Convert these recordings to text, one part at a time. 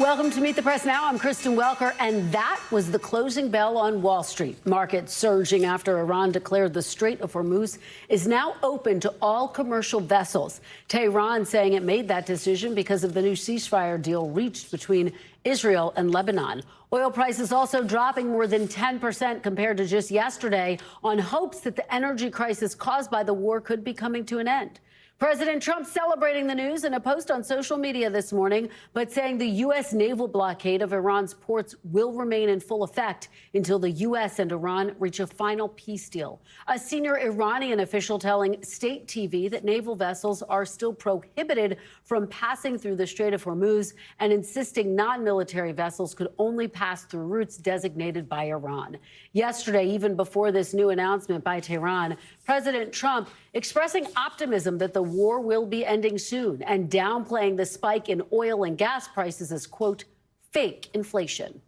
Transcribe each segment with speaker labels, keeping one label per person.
Speaker 1: Welcome to Meet the Press Now. I'm Kristen Welker, and that was the closing bell on Wall Street. Markets surging after Iran declared the Strait of Hormuz is now open to all commercial vessels. Tehran saying it made that decision because of the new ceasefire deal reached between Israel and Lebanon. Oil prices also dropping more than 10% compared to just yesterday on hopes that the energy crisis caused by the war could be coming to an end. President Trump celebrating the news in a post on social media this morning, but saying the U.S. naval blockade of Iran's ports will remain in full effect until the U.S. and Iran reach a final peace deal. A senior Iranian official telling state TV that naval vessels are still prohibited from passing through the Strait of Hormuz and insisting non-military vessels could only pass through routes designated by Iran. Yesterday, even before this new announcement by Tehran, President Trump expressing optimism that the war will be ending soon and downplaying the spike in oil and gas prices as, quote, fake inflation.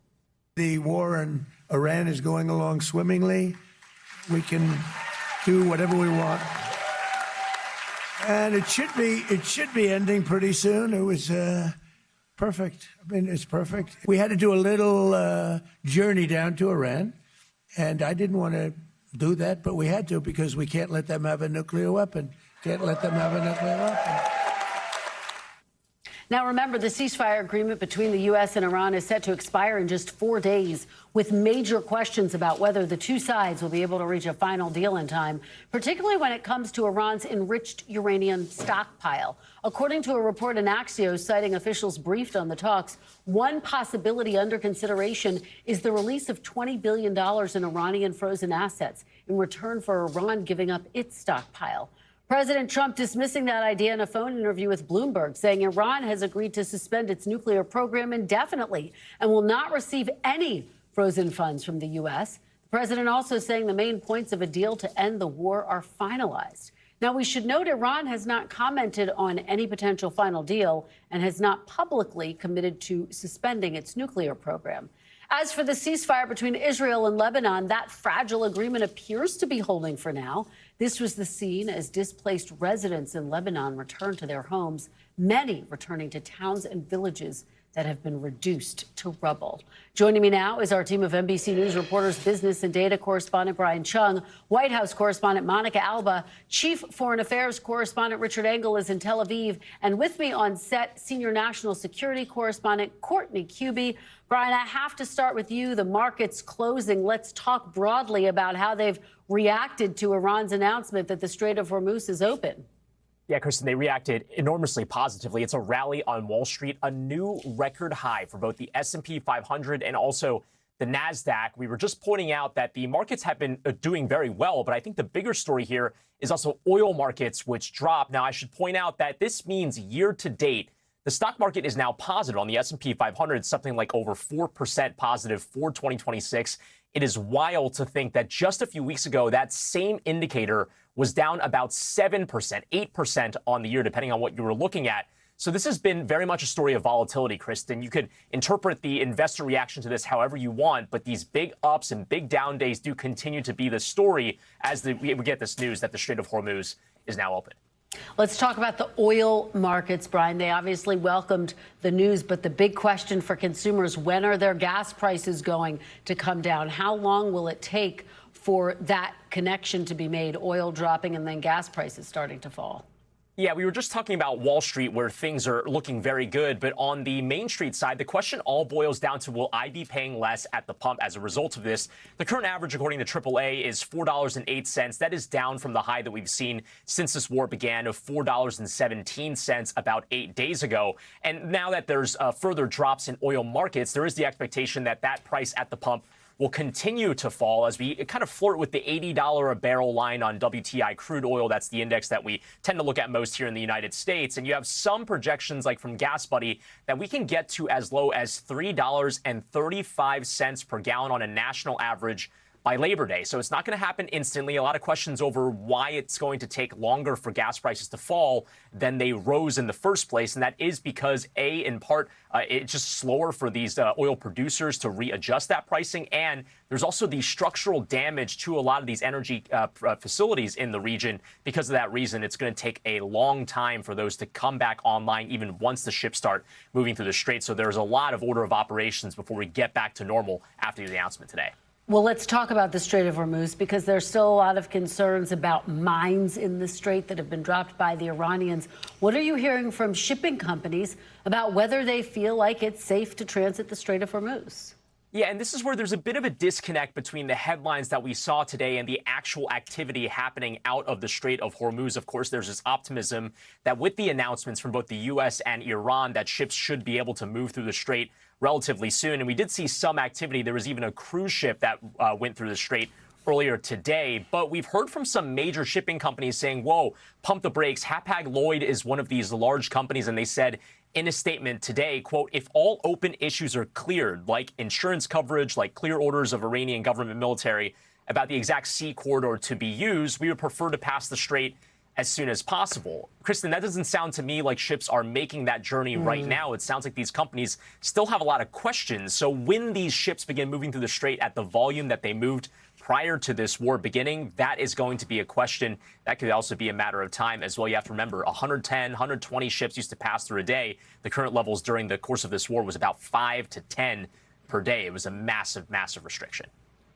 Speaker 2: The war in Iran is going along swimmingly. We can do whatever we want. And it should be ending pretty soon. It was perfect. I mean, it's perfect. We had to do a little journey down to Iran, and I didn't want to do that, but we had to because we can't let them have a nuclear weapon. Can't let them have a nuclear weapon.
Speaker 1: Now, remember, the ceasefire agreement between the U.S. and Iran is set to expire in just 4 days, with major questions about whether the two sides will be able to reach a final deal in time, particularly when it comes to Iran's enriched uranium stockpile. According to a report in Axios citing officials briefed on the talks, one possibility under consideration is the release of $20 billion in Iranian frozen assets in return for Iran giving up its stockpile. President Trump dismissing that idea in a phone interview with Bloomberg, saying Iran has agreed to suspend its nuclear program indefinitely and will not receive any frozen funds from the U.S. The president also saying the main points of a deal to end the war are finalized. Now, we should note Iran has not commented on any potential final deal and has not publicly committed to suspending its nuclear program. As for the ceasefire between Israel and Lebanon, that fragile agreement appears to be holding for now. This was the scene as displaced residents in Lebanon returned to their homes, many returning to towns and villages that have been reduced to rubble. Joining me now is our team of NBC News reporters, business and data correspondent Brian Cheung, White House correspondent Monica Alba, Chief Foreign Affairs correspondent Richard Engel is in Tel Aviv, and with me on set, Senior National Security correspondent Courtney Kube. Brian, I have to start with you. The market's closing. Let's talk broadly about how they've reacted to Iran's announcement that the Strait of Hormuz is open.
Speaker 3: Yeah, Kristen, they reacted enormously positively. It's a rally on Wall Street, a new record high for both the S&P 500 and also the NASDAQ. We were just pointing out that the markets have been doing very well, but I think the bigger story here is also oil markets, which dropped. Now, I should point out that this means year to date, the stock market is now positive on the S&P 500, something like over 4% positive for 2026. It is wild to think that just a few weeks ago, that same indicator was down about 7%, 8% on the year, depending on what you were looking at. So this has been very much a story of volatility, Kristen. You could interpret the investor reaction to this however you want, but these big ups and big down days do continue to be the story as we get this news that the Strait of Hormuz is now open.
Speaker 1: Let's talk about the oil markets, Brian. They obviously welcomed the news, but the big question for consumers, when are their gas prices going to come down? How long will it take for that connection to be made, oil dropping and then gas prices starting to fall?
Speaker 3: Yeah, we were just talking about Wall Street where things are looking very good. But on the Main Street side, the question all boils down to, will I be paying less at the pump as a result of this? The current average, according to AAA, is $4.08. That is down from the high that we've seen since this war began of $4.17 about 8 days ago. And now that there's further drops in oil markets, there is the expectation that that price at the pump will continue to fall as we kind of flirt with the $80 a barrel line on WTI crude oil. That's the index that we tend to look at most here in the United States. And you have some projections like from Gas Buddy that we can get to as low as $3.35 per gallon on a national average by Labor Day. So it's not going to happen instantly. A lot of questions over why it's going to take longer for gas prices to fall than they rose in the first place. And that is because, in part, it's just slower for these oil producers to readjust that pricing. And there's also the structural damage to a lot of these energy facilities in the region. Because of that reason, it's going to take a long time for those to come back online, even once the ships start moving through the Strait. So there's a lot of order of operations before we get back to normal after the announcement today.
Speaker 1: Well, let's talk about the Strait of Hormuz, because there's still a lot of concerns about mines in the strait that have been dropped by the Iranians. What are you hearing from shipping companies about whether they feel like it's safe to transit the Strait of Hormuz?
Speaker 3: Yeah, and this is where there's a bit of a disconnect between the headlines that we saw today and the actual activity happening out of the Strait of Hormuz. Of course, there's this optimism that with the announcements from both the U.S. and Iran that ships should be able to move through the strait relatively soon. And we did see some activity. There was even a cruise ship that went through the strait earlier today. But we've heard from some major shipping companies saying, whoa, pump the brakes. Hapag-Lloyd is one of these large companies, and they said in a statement today, quote, if all open issues are cleared, like insurance coverage, like clear orders of Iranian government military about the exact sea corridor to be used, we would prefer to pass the strait as soon as possible. Kristen, that doesn't sound to me like ships are making that journey right now. It sounds like these companies still have a lot of questions. So when these ships begin moving through the strait at the volume that they moved prior to this war beginning, that is going to be a question. That could also be a matter of time as well. You have to remember 110, 120 ships used to pass through a day. The current levels during the course of this war was about 5 to 10 per day. It was a massive, massive restriction.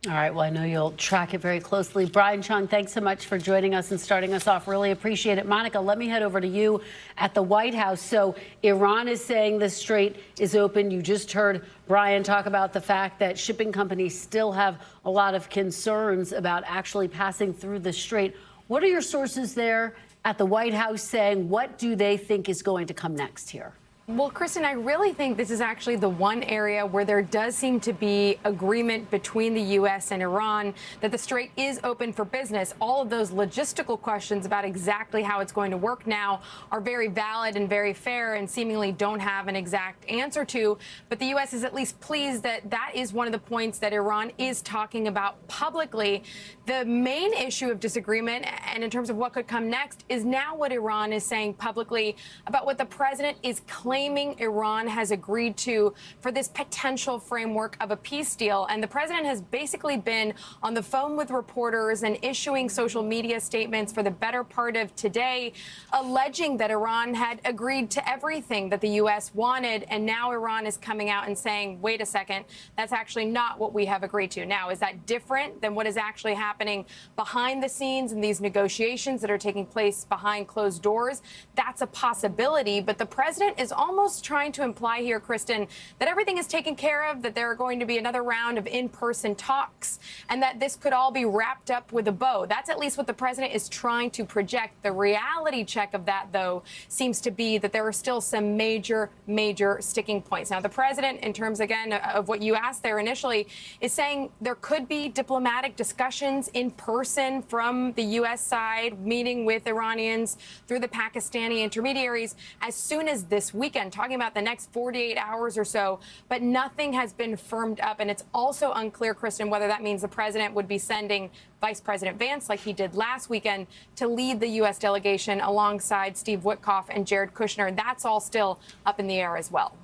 Speaker 1: All right. Well, I know you'll track it very closely. Brian Cheung, thanks so much for joining us and starting us off. Really appreciate it. Monica, let me head over to you at the White House. So Iran is saying the strait is open. You just heard Brian talk about the fact that shipping companies still have a lot of concerns about actually passing through the strait. What are your sources there at the White House saying? What do they think is going to come next here?
Speaker 4: Well, Kristen, I really think this is actually the one area where there does seem to be agreement between the U.S. and Iran that the strait is open for business. All of those logistical questions about exactly how it's going to work now are very valid and very fair and seemingly don't have an exact answer to. But the U.S. is at least pleased that that is one of the points that Iran is talking about publicly. The main issue of disagreement, and in terms of what could come next, is now what Iran is saying publicly about what the president is claiming Iran has agreed to for this potential framework of a peace deal. And the president has basically been on the phone with reporters and issuing social media statements for the better part of today, alleging that Iran had agreed to everything that the U.S. wanted. And now Iran is coming out and saying, wait a second, that's actually not what we have agreed to. Now, is that different than what is actually happening behind the scenes in these negotiations that are taking place behind closed doors? That's a possibility. But the president is almost trying to imply here, Kristen, that everything is taken care of, that there are going to be another round of in-person talks, and that this could all be wrapped up with a bow. That's at least what the president is trying to project. The reality check of that, though, seems to be that there are still some major, major sticking points. Now, the president, in terms, again, of what you asked there initially, is saying there could be diplomatic discussions in person from the U.S. side, meeting with Iranians through the Pakistani intermediaries as soon as this weekend, talking about the next 48 hours or so, but nothing has been firmed up. And it's also unclear, Kristen, whether that means the president would be sending Vice President Vance, like he did last weekend, to lead the U.S. delegation alongside Steve Witkoff and Jared Kushner. That's all still up in the air as well.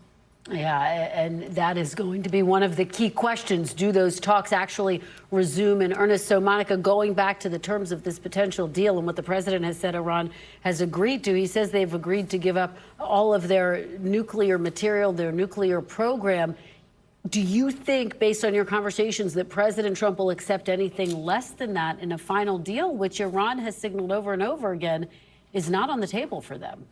Speaker 1: Yeah, and that is going to be one of the key questions. Do those talks actually resume in earnest? So, Monica, going back to the terms of this potential deal and what the president has said Iran has agreed to, he says they've agreed to give up all of their nuclear material, their nuclear program. Do you think, based on your conversations, that President Trump will accept anything less than that in a final deal, which Iran has signaled over and over again is not on the table for them?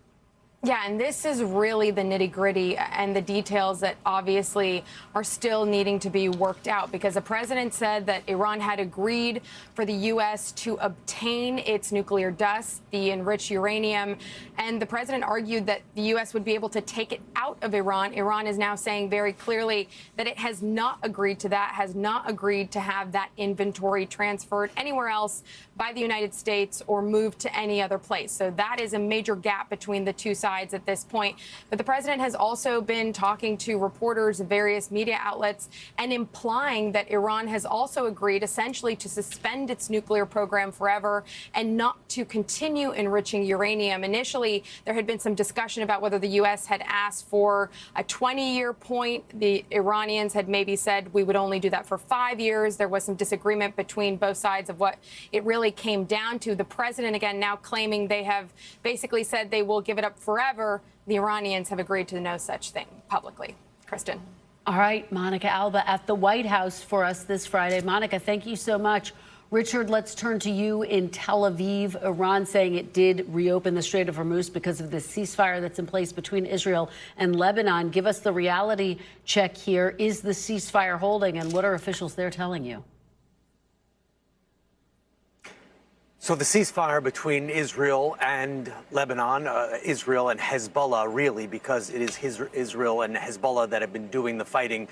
Speaker 4: Yeah, and this is really the nitty-gritty and the details that obviously are still needing to be worked out, because the president said that Iran had agreed for the U.S. to obtain its nuclear dust, the enriched uranium, and the president argued that the U.S. would be able to take it out of Iran. Iran is now saying very clearly that it has not agreed to that, has not agreed to have that inventory transferred anywhere else by the United States or moved to any other place. So that is a major gap between the two sides. sides at this point. But the president has also been talking to reporters of various media outlets and implying that Iran has also agreed essentially to suspend its nuclear program forever and not to continue enriching uranium. Initially, there had been some discussion about whether the U.S. had asked for a 20-year point. The Iranians had maybe said we would only do that for 5 years. There was some disagreement between both sides of what it really came down to. The president, again, now claiming they have basically said they will give it up forever. The Iranians have agreed to no such thing publicly. Kristen.
Speaker 1: All right, Monica Alba at the White House for us this Friday. Monica, thank you so much. Richard, let's turn to you in Tel Aviv. Iran saying it did reopen the Strait of Hormuz because of the ceasefire that's in place between Israel and Lebanon. Give us the reality check here. Is the ceasefire holding, and what are officials there telling you?
Speaker 5: So the ceasefire between Israel and Lebanon, Israel and Hezbollah, really, because it is Israel and Hezbollah that have been doing the fighting.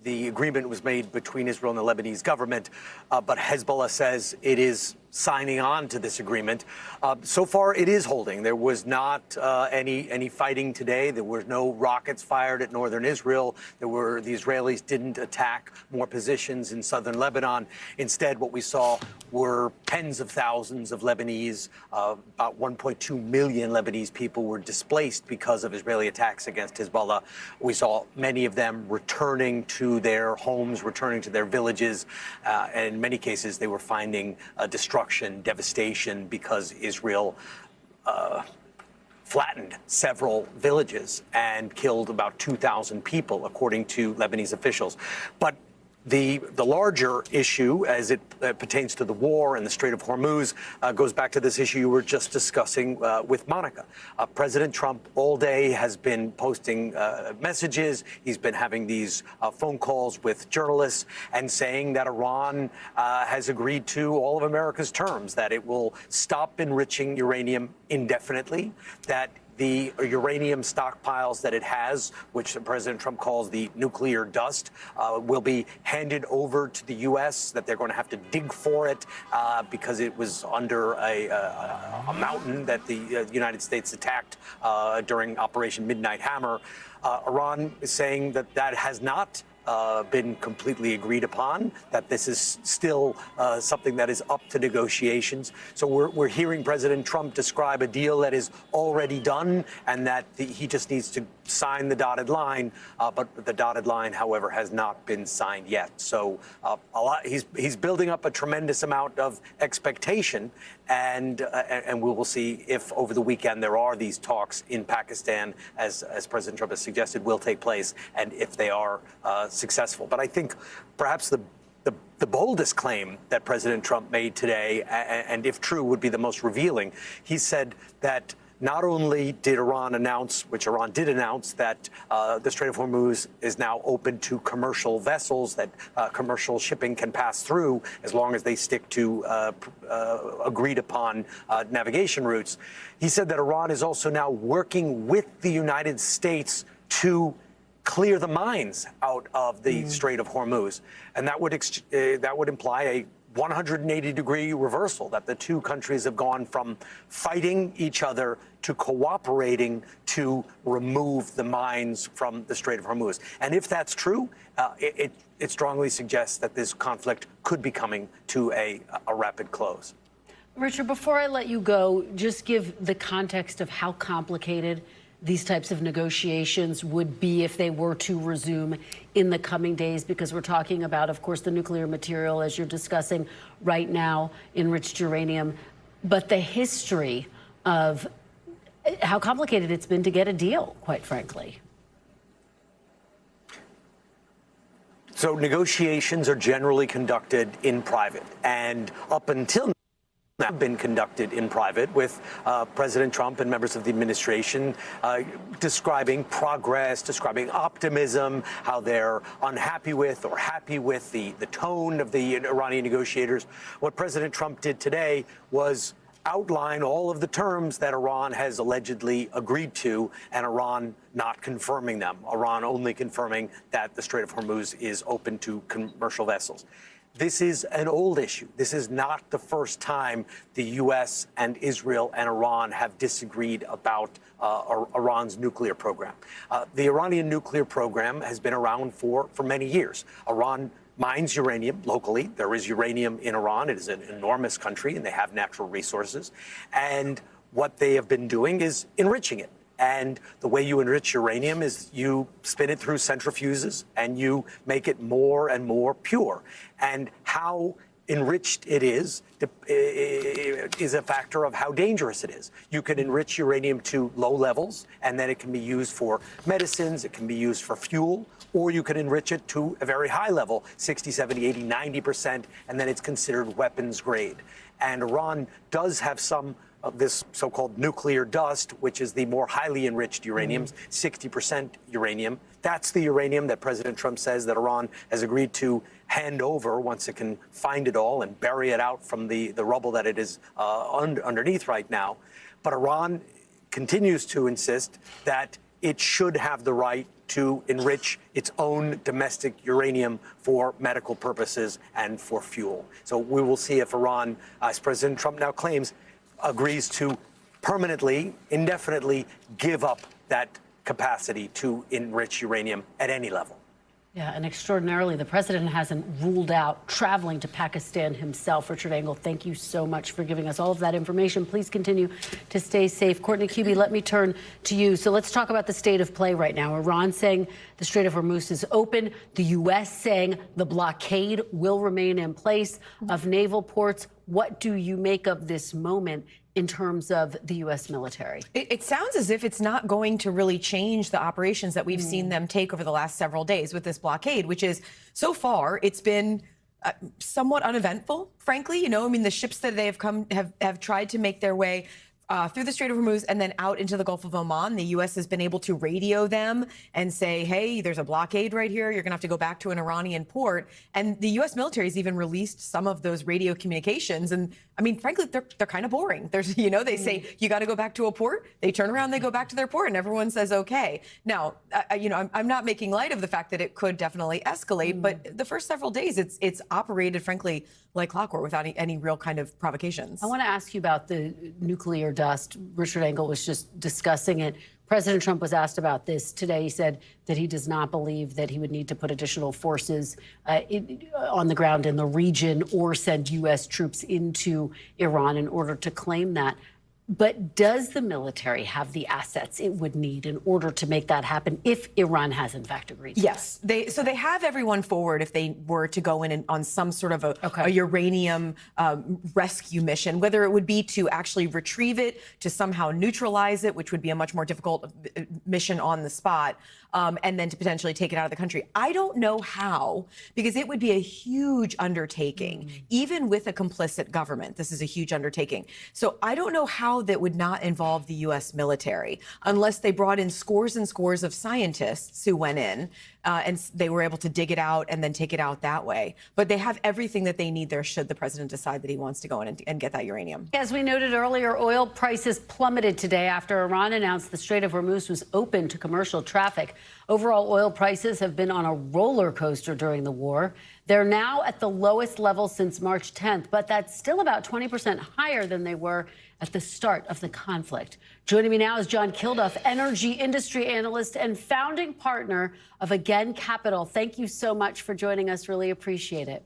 Speaker 5: The agreement was made between Israel and the Lebanese government, but Hezbollah says it is signing on to this agreement. So far, it is holding. There was not any fighting today. There were no rockets fired at northern Israel. The Israelis didn't attack more positions in southern Lebanon. Instead, what we saw were tens of thousands of Lebanese. About 1.2 million Lebanese people were displaced because of Israeli attacks against Hezbollah. We saw many of them returning to their homes, returning to their villages. And in many cases, they were finding destruction, devastation, because Israel flattened several villages and killed about 2,000 people, according to Lebanese officials. But the larger issue, as it pertains to the war and the Strait of Hormuz, goes back to this issue you were just discussing with Monica. President Trump all day has been posting messages. He's been having these phone calls with journalists and saying that Iran has agreed to all of America's terms, that it will stop enriching uranium indefinitely, that the uranium stockpiles that it has, which President Trump calls the nuclear dust, will be handed over to the U.S., that they're going to have to dig for it because it was under a mountain that the United States attacked during Operation Midnight Hammer. Iran is saying that that has not been completely agreed upon, that this is still something that is up to negotiations. So we're hearing President Trump describe a deal that is already done and that he just needs to sign the dotted line. But the dotted line, however, has not been signed yet. So he's building up a tremendous amount of expectation. And we will see if over the weekend there are these talks in Pakistan, as President Trump has suggested, will take place, and if they are successful. But I think perhaps the boldest claim that President Trump made today, and if true, would be the most revealing. He said that not only did Iran announce, which Iran did announce, that the Strait of Hormuz is now open to commercial vessels, that commercial shipping can pass through as long as they stick to agreed upon navigation routes. He said that Iran is also now working with the United States to clear the mines out of the Strait of Hormuz. And that would imply a 180-degree reversal, that the two countries have gone from fighting each other to cooperating to remove the mines from the Strait of Hormuz. And if that's true, it strongly suggests that this conflict could be coming to a rapid close.
Speaker 1: Richard, before I let you go, just give the context of how complicated these types of negotiations would be if they were to resume in the coming days, because we're talking about, of course, the nuclear material, as you're discussing right now, enriched uranium, but the history of how complicated it's been to get a deal, quite frankly.
Speaker 5: So negotiations are generally conducted in private, and up until have been conducted in private, with President Trump and members of the administration describing progress, describing optimism, how they're unhappy with or happy with the tone of the Iranian negotiators. What President Trump did today was outline all of the terms that Iran has allegedly agreed to, and Iran not confirming them. Iran only confirming that the Strait of Hormuz is open to commercial vessels. this is an old issue. This is not the first time the U.S. and Israel and Iran have disagreed about Iran's nuclear program. The Iranian nuclear program has been around for many years. Iran mines uranium locally. There is uranium in Iran. It is an enormous country, and they have natural resources. And what they have been doing is enriching it. And the way you enrich uranium is you spin it through centrifuges and you make it more and more pure. And how enriched it is a factor of how dangerous it is. You can enrich uranium to low levels, and then it can be used for medicines, it can be used for fuel, or you can enrich it to a very high level, 60, 70, 80, 90%, and then it's considered weapons grade. And Iran does have some of this so-called nuclear dust, which is the more highly enriched uraniums, 60% uranium. That's the uranium that President Trump says that Iran has agreed to hand over once it can find it all and bury it out from the rubble that it is underneath right now. But Iran continues to insist that it should have the right to enrich its own domestic uranium for medical purposes and for fuel. So we will see if Iran, as President Trump now claims, agrees to permanently, indefinitely give up that capacity to enrich uranium at any level.
Speaker 1: Yeah, and extraordinarily, the president hasn't ruled out traveling to Pakistan himself. Richard Engel, thank you so much for giving us all of that information. Please continue to stay safe. Courtney Kube, let me turn to you. So let's talk about the state of play right now. Iran saying the Strait of Hormuz is open. The U.S. saying the blockade will remain in place of naval ports. What do you make of this moment in terms of the U.S. military?
Speaker 6: It sounds as if it's not going to really change the operations that we've seen them take over the last several days with this blockade, which is, so far, it's been somewhat uneventful, frankly. You know, I mean, the ships that they have come have tried to make their way through the Strait of Hormuz and then out into the Gulf of Oman. The U.S. has been able to radio them and say, hey, there's a blockade right here. You're going to have to go back to an Iranian port. And the U.S. military has even released some of those radio communications. And I mean, frankly, they're kind of boring. There's, you know, they say, you got to go back to a port. They turn around, they go back to their port, and everyone says, okay. Now, you know, I'm not making light of the fact that it could definitely escalate, but the first several days, it's operated, frankly, like clockwork without any real kind of provocations.
Speaker 1: I want to ask you about the nuclear dust. Richard Engel was just discussing it. President Trump was asked about this today. He said that he does not believe that he would need to put additional forces on the ground in the region or send U.S. troops into Iran in order to claim that. But does the military have the assets it would need in order to make that happen if Iran has, in fact, agreed to
Speaker 6: Yes. They have everyone forward if they were to go in and on some sort of a uranium rescue mission, whether it would be to actually retrieve it, to somehow neutralize it, which would be a much more difficult mission on the spot, and then to potentially take it out of the country. I don't know how, because it would be a huge undertaking, even with a complicit government. This is a huge undertaking. So I don't know how that would not involve the U.S. military, unless they brought in scores and scores of scientists who went in and they were able to dig it out and then take it out that way. But they have everything that they need there should the president decide that he wants to go in and get that uranium.
Speaker 1: As we noted earlier, oil prices plummeted today after Iran announced the Strait of Hormuz was open to commercial traffic. Overall, oil prices have been on a roller coaster during the war. They're now at the lowest level since March 10th, but that's still about 20% higher than they were at the start of the conflict. Joining me now is John Kilduff, energy industry analyst and founding partner of Again Capital. Thank you so much for joining us. Really appreciate it.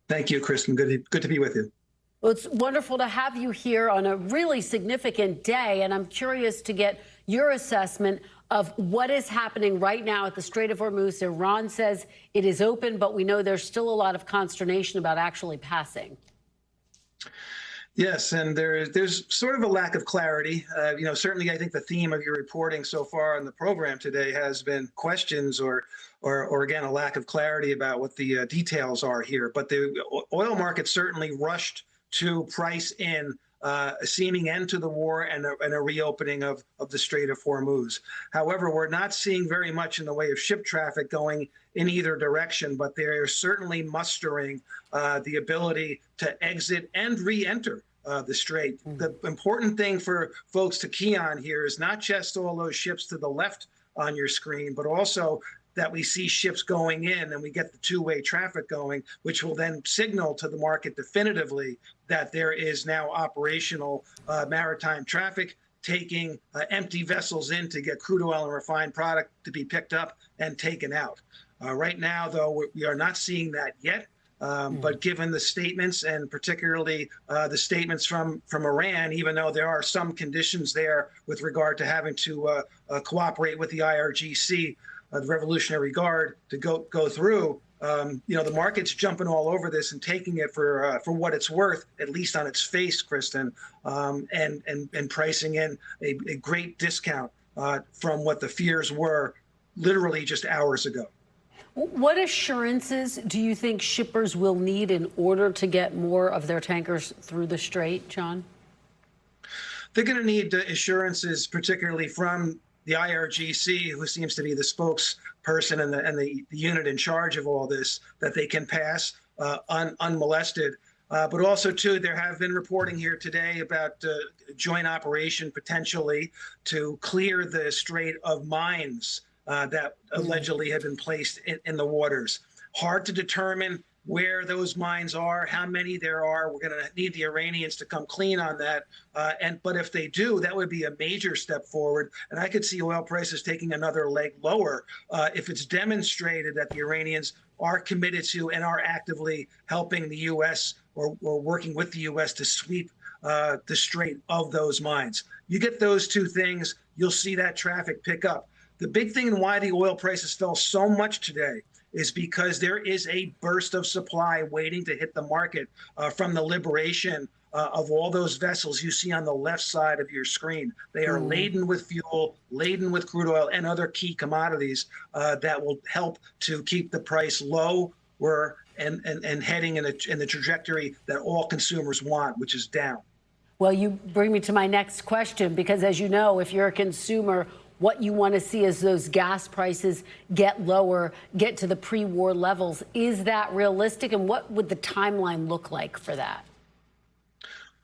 Speaker 7: Thank you, Kristen. Good to be with you.
Speaker 1: Well, it's wonderful to have you here on a really significant day, and I'm curious to get your assessment of what is happening right now at the Strait of Hormuz. Iran says it is open, but we know there's still a lot of consternation about actually passing.
Speaker 7: Yes, and there's sort of a lack of clarity. You know, certainly I think the theme of your reporting so far on the program today has been questions or again, a lack of clarity about what the details are here. But the oil market certainly rushed to price in a seeming end to the war and a reopening of the Strait of Hormuz. However, we're not seeing very much in the way of ship traffic going in either direction, but they are certainly mustering the ability to exit and re-enter the strait. The important thing for folks to key on here is not just all those ships to the left on your screen, but also that we see ships going in and we get the two-way traffic going, which will then signal to the market definitively that there is now operational maritime traffic taking empty vessels in to get crude oil and refined product to be picked up and taken out. Right now, though, we are not seeing that yet. But given the statements, and particularly the statements from Iran, even though there are some conditions there with regard to having to cooperate with the IRGC, the Revolutionary Guard, to go through, the market's jumping all over this and taking it for what it's worth, at least on its face, Kristen, and pricing in a great discount from what the fears were literally just hours ago.
Speaker 1: What assurances do you think shippers will need in order to get more of their tankers through the Strait, John?
Speaker 7: They're going to need assurances, particularly from the IRGC, who seems to be the spokesperson and the unit in charge of all this, that they can pass unmolested. But also, too, there have been reporting here today about joint operation potentially to clear the Strait of mines that allegedly had been placed in the waters. Hard to determine where those mines are, how many there are. We're going to need the Iranians to come clean on that. But if they do, that would be a major step forward. And I could see oil prices taking another leg lower if it's demonstrated that the Iranians are committed to and are actively helping the U.S. or working with the U.S. to sweep the Strait of those mines. You get those two things, you'll see that traffic pick up. The big thing and why the oil prices fell so much today is because there is a burst of supply waiting to hit the market from the liberation of all those vessels you see on the left side of your screen. They are laden with fuel, laden with crude oil and other key commodities that will help to keep the price low and heading in the trajectory that all consumers want, which is down.
Speaker 1: Well, you bring me to my next question, because as you know, if you're a consumer, what you want to see is those gas prices get lower, get to the pre-war levels. Is that realistic? And what would the timeline look like for that?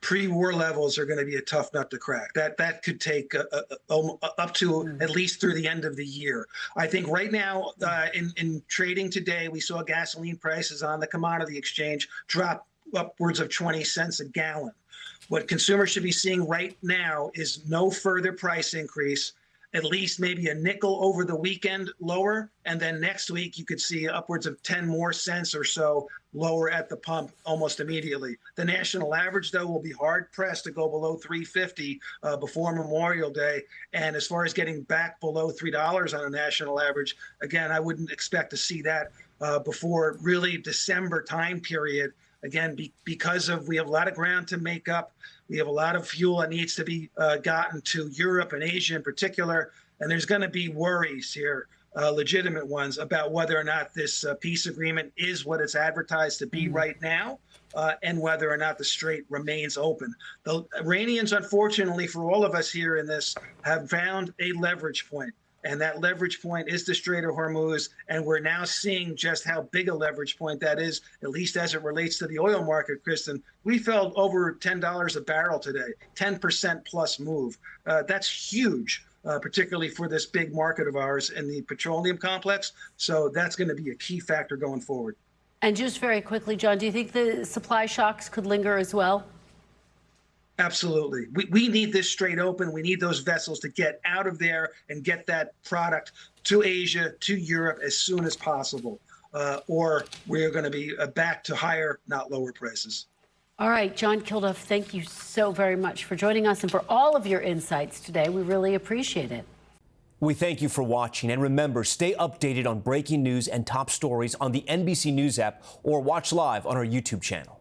Speaker 7: Pre-war levels are going to be a tough nut to crack. That could take up to at least through the end of the year. I think right now in trading today, we saw gasoline prices on the commodity exchange drop upwards of 20 cents a gallon. What consumers should be seeing right now is no further price increase, at least maybe a nickel over the weekend lower. And then next week, you could see upwards of 10 more cents or so lower at the pump almost immediately. The national average, though, will be hard pressed to go below $3.50 before Memorial Day. And as far as getting back below $3 on a national average, again, I wouldn't expect to see that before really December time period. Again, because we have a lot of ground to make up. We have a lot of fuel that needs to be gotten to Europe and Asia in particular. And there's going to be worries here, legitimate ones, about whether or not this peace agreement is what it's advertised to be right now, and whether or not the Strait remains open. The Iranians, unfortunately, for all of us here in this, have found a leverage point. And that leverage point is the Strait of Hormuz. And we're now seeing just how big a leverage point that is, at least as it relates to the oil market, Kristen. We fell over $10 a barrel today, 10% plus move. That's huge, particularly for this big market of ours in the petroleum complex. So that's going to be a key factor going forward.
Speaker 1: And just very quickly, John, do you think the supply shocks could linger as well?
Speaker 7: Absolutely. We need this Strait open. We need those vessels to get out of there and get that product to Asia, to Europe as soon as possible. Or we're going to be back to higher, not lower prices.
Speaker 1: All right, John Kilduff, thank you so very much for joining us and for all of your insights today. We really appreciate it.
Speaker 8: We thank you for watching. And remember, stay updated on breaking news and top stories on the NBC News app or watch live on our YouTube channel.